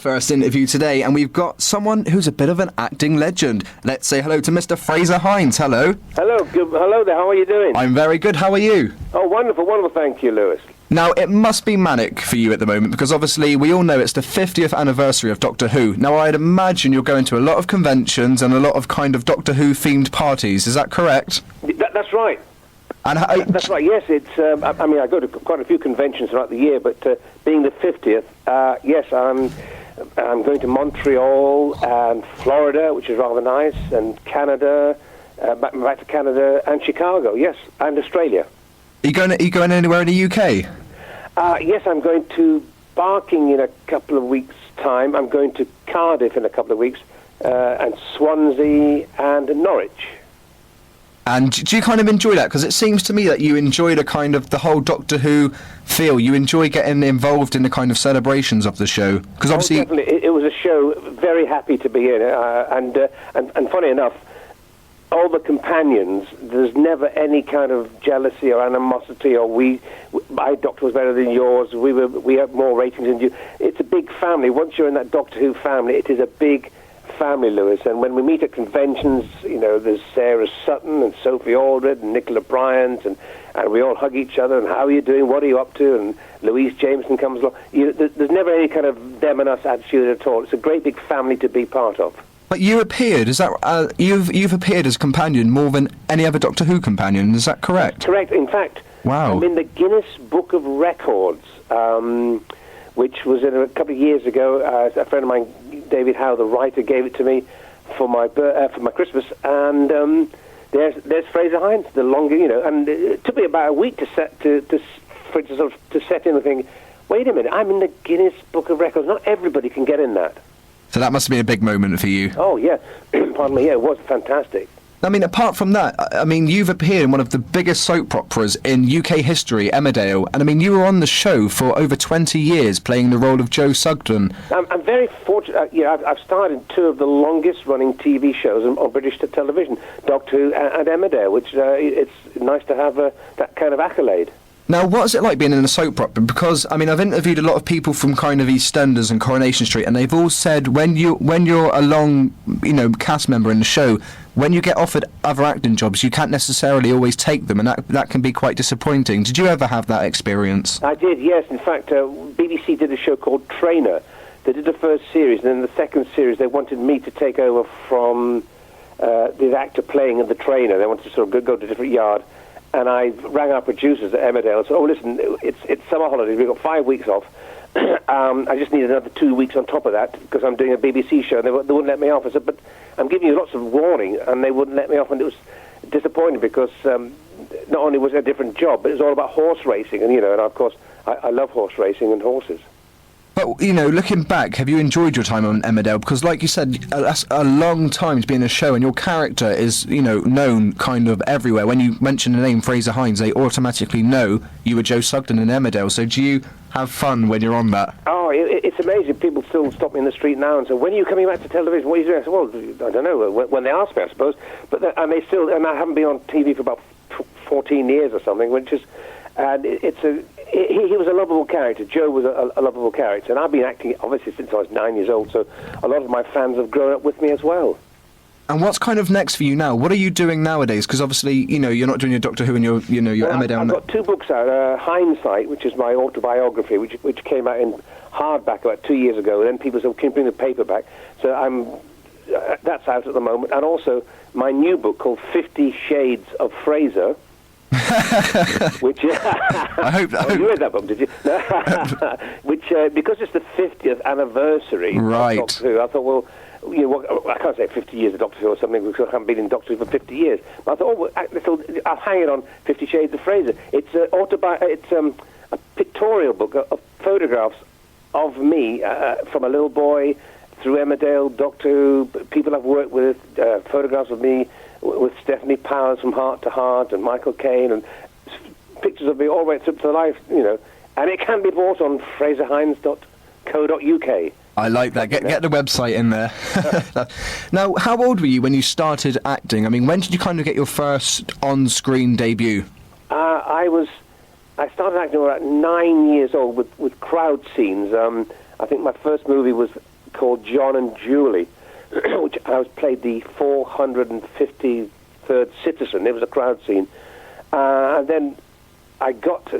first interview today, and we've got someone who's a bit of an acting legend. Let's say hello to Mr. Frazer Hines. Hello. Hello. Hello there. How are you doing? I'm very good. How are you? Oh, wonderful, wonderful. Thank you, Lewis. Now, it must be manic for you at the moment, because obviously we all know it's the 50th anniversary of Doctor Who. Now, I'd imagine you're going to a lot of conventions and a lot of kind of Doctor Who-themed parties. Is that correct? That's right. And that's right, yes. It's. I mean, I go to quite a few conventions throughout the year, but being the 50th, yes, I'm going to Montreal and Florida, which is rather nice, and Canada, back to Canada, and Chicago, yes, and Australia. Are you going anywhere in the UK? Yes, I'm going to Barking in a couple of weeks' time. I'm going to Cardiff in a couple of weeks, and Swansea and Norwich. And do you kind of enjoy that? Because it seems to me that you enjoy the whole Doctor Who feel. You enjoy getting involved in the kind of celebrations of the show. Because obviously, definitely, it was a show. Very happy to be in it, and funny enough, all the companions. There's never any kind of jealousy or animosity, or my Doctor was better than yours. We have more ratings than you. It's a big family. Once you're in that Doctor Who family, it is a big family, Lewis. And when we meet at conventions, you know, there's Sarah Sutton and Sophie Aldred and Nicola Bryant, and we all hug each other, and how are you doing, what are you up to, and Louise Jameson comes along. There's never any kind of them and us attitude at all. It's a great big family to be part of. But you appeared, is that, you've appeared as a companion more than any other Doctor Who companion, is that correct? That's correct. In fact, wow. I'm in the Guinness Book of Records, which was in a couple of years ago. A friend of mine, David Howe, the writer, gave it to me for my Christmas, and there's Frazer Hines, the longer, you know, and it took me about a week to set in and think, wait a minute, I'm in the Guinness Book of Records. Not everybody can get in that. So that must have been a big moment for you. Oh, yeah. Pardon me, yeah, it was fantastic. I mean, apart from that, I mean, you've appeared in one of the biggest soap operas in UK history, Emmerdale, and I mean, you were on the show for over 20 years, playing the role of Joe Sugden. I'm very fortunate. I've starred in two of the longest-running TV shows on British television, Doctor Who and Emmerdale, which it's nice to have that kind of accolade. Now, what's it like being in a soap opera? Because, I mean, I've interviewed a lot of people from kind of EastEnders and Coronation Street, and they've all said when you're a long, you know, cast member in the show, when you get offered other acting jobs, you can't necessarily always take them, and that can be quite disappointing. Did you ever have that experience? I did, yes. In fact, BBC did a show called Trainer. They did the first series, and then the second series, they wanted me to take over from the actor playing in the trainer. They wanted to sort of go to a different yard. And I rang our producers at Emmerdale and said, oh, listen, it's summer holidays. We've got 5 weeks off. I just need another 2 weeks on top of that because I'm doing a BBC show. And they wouldn't let me off. I said, but I'm giving you lots of warning, and they wouldn't let me off. And it was disappointing because not only was it a different job, but it was all about horse racing. And, you know, and of course, I love horse racing and horses. But, you know, looking back, have you enjoyed your time on Emmerdale? Because, like you said, that's a long time to be in a show, and your character is, you know, known kind of everywhere. When you mention the name Frazer Hines, they automatically know you were Joe Sugden in Emmerdale. So do you have fun when you're on that? Oh, it's amazing. People still stop me in the street now and say, when are you coming back to television? What are you doing? I said, well, I don't know, when they ask me, I suppose. But and I haven't been on TV for about 14 years or something, which is, and he was a lovable character. Joe was a lovable character. And I've been acting, obviously, since I was 9 years old, so a lot of my fans have grown up with me as well. And what's kind of next for you now? What are you doing nowadays? Because obviously, you know, you're not doing your Doctor Who and your Emmerdale. I've got two books out. Hindsight, which is my autobiography, which came out in hardback about 2 years ago. And then people said, can you bring the paperback? So that's out at the moment. And also my new book called 50 Shades of Frazer, which I hope you read that book, did you? Which because it's the 50th anniversary of Doctor Who, I thought, well, you know, I can't say 50 years of Doctor Who or something because I haven't been in Doctor Who for 50 years. But I thought, oh, I'll hang it on 50 Shades of Frazer. It's a pictorial book of photographs of me from a little boy through Emmerdale, Doctor Who, people I've worked with, photographs of me with Stephanie Powers from Heart to Heart and Michael Caine, and pictures of me all the way up to life, you know. And it can be bought on fraserhines.co.uk. I like that. Get the website in there. Now, how old were you when you started acting? I mean, when did you kind of get your first on-screen debut? I started acting when I was about 9 years old with crowd scenes. I think my first movie was called John and Julie, which I played the 453rd citizen. It was a crowd scene. And then I got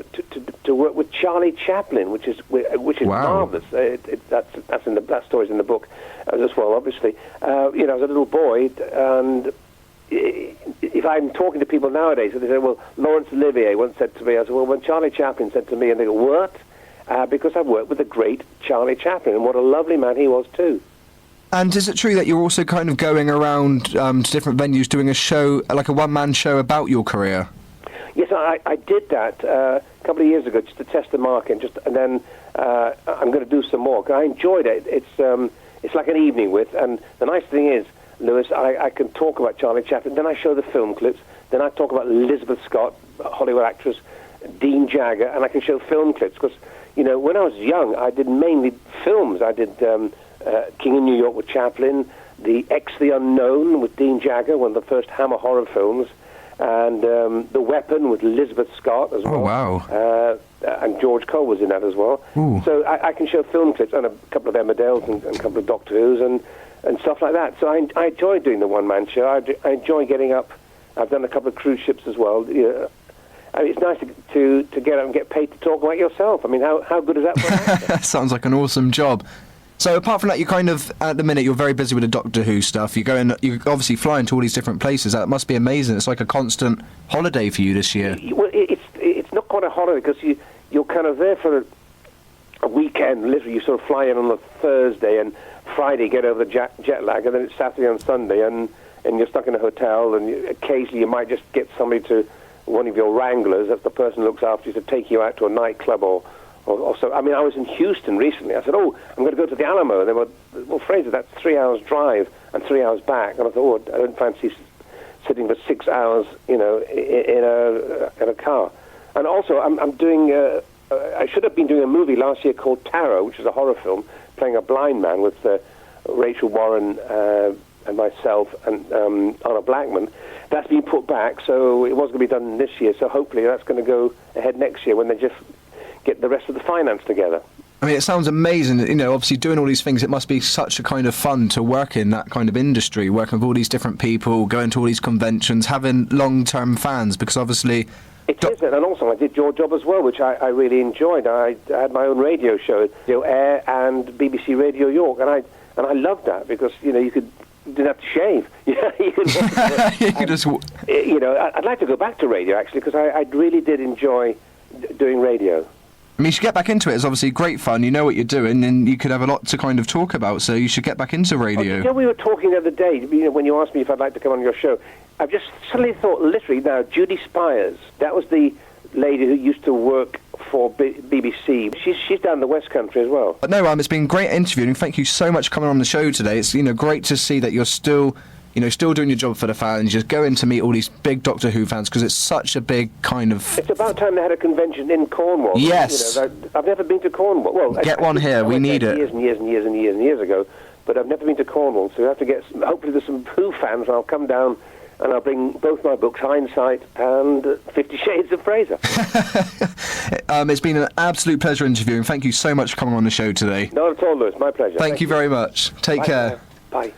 to work with Charlie Chaplin, which is Wow. marvelous. That story's in the book as well. Obviously, I was a little boy, and if I'm talking to people nowadays, they say, "Well, Laurence Olivier once said to me," I said, "Well, when Charlie Chaplin said to me," and they go, "What?" Because I've worked with the great Charlie Chaplin, and what a lovely man he was too. And is it true that you're also kind of going around to different venues doing a show, like a one-man show about your career? Yes, I did that a couple of years ago just to test the market, and then I'm going to do some more. I enjoyed it. It's like an evening with, and the nice thing is, Lewis, I can talk about Charlie Chaplin, then I show the film clips, then I talk about Elizabeth Scott, Hollywood actress, Dean Jagger, and I can show film clips, because, when I was young, I did mainly films. I did King in New York with Chaplin, The X the Unknown with Dean Jagger, one of the first Hammer horror films, and The Weapon with Elizabeth Scott as well. Oh, wow. And George Cole was in that as well. Ooh. So I can show film clips and a couple of Emmerdales and a couple of Doctor Who's and stuff like that. So I enjoy doing the one-man show. I enjoy getting up. I've done a couple of cruise ships as well. It's nice to get up and get paid to talk about yourself. I mean, how good is that for an actor? Sounds like an awesome job. So apart from that, you kind of, at the minute, you're very busy with the Doctor Who stuff. You obviously fly into all these different places. That must be amazing. It's like a constant holiday for you this year. Well, it's not quite a holiday, because you're kind of there for a weekend. Literally, you sort of fly in on a Thursday, and Friday get over the jet lag, and then it's Saturday and Sunday, and you're stuck in a hotel, and occasionally you might just get somebody one of your wranglers, that's the person who looks after you, to take you out to a nightclub or so. I mean, I was in Houston recently. I said, "Oh, I'm going to go to the Alamo." And they were, "Well, Frazer, that's 3 hours drive and 3 hours back." And I thought, "Oh, I don't fancy sitting for 6 hours, in a car." And also, I'm doing. I should have been doing a movie last year called Tarot, which is a horror film, playing a blind man with Rachel Warren and myself and Anna Blackman. That's been put back, so it was going to be done this year. So hopefully that's going to go ahead next year when they just get the rest of the finance together. I mean, it sounds amazing. Obviously doing all these things, it must be such a kind of fun to work in that kind of industry, working with all these different people, going to all these conventions, having long-term fans, because obviously... It is, and also I did your job as well, which I really enjoyed. I had my own radio show, Air and BBC Radio York, and I loved that, because, you didn't have to shave. You could you could just... I'd like to go back to radio, actually, because I really did enjoy doing radio. I mean, you should get back into it. It's obviously great fun. You know what you're doing, and you could have a lot to kind of talk about, so you should get back into radio. We were talking the other day, when you asked me if I'd like to come on your show, I've just suddenly thought, literally now, Judy Spires, that was the lady who used to work for BBC. She's down the West Country as well. But no, it's been great interviewing. Thank you so much for coming on the show today. It's great to see that you're still doing your job for the fans, just going to meet all these big Doctor Who fans, because it's such a big kind of... It's about time they had a convention in Cornwall. Yes. I've never been to Cornwall. Well, get one here. We need it. Years and years and years and years and years ago, but I've never been to Cornwall, so we have to get... Hopefully there's some Who fans, and I'll come down and I'll bring both my books, Hindsight and 50 Shades of Frazer. It's been an absolute pleasure interviewing. Thank you so much for coming on the show today. Not at all, Lewis. My pleasure. Thank you very much. Take care. Bye.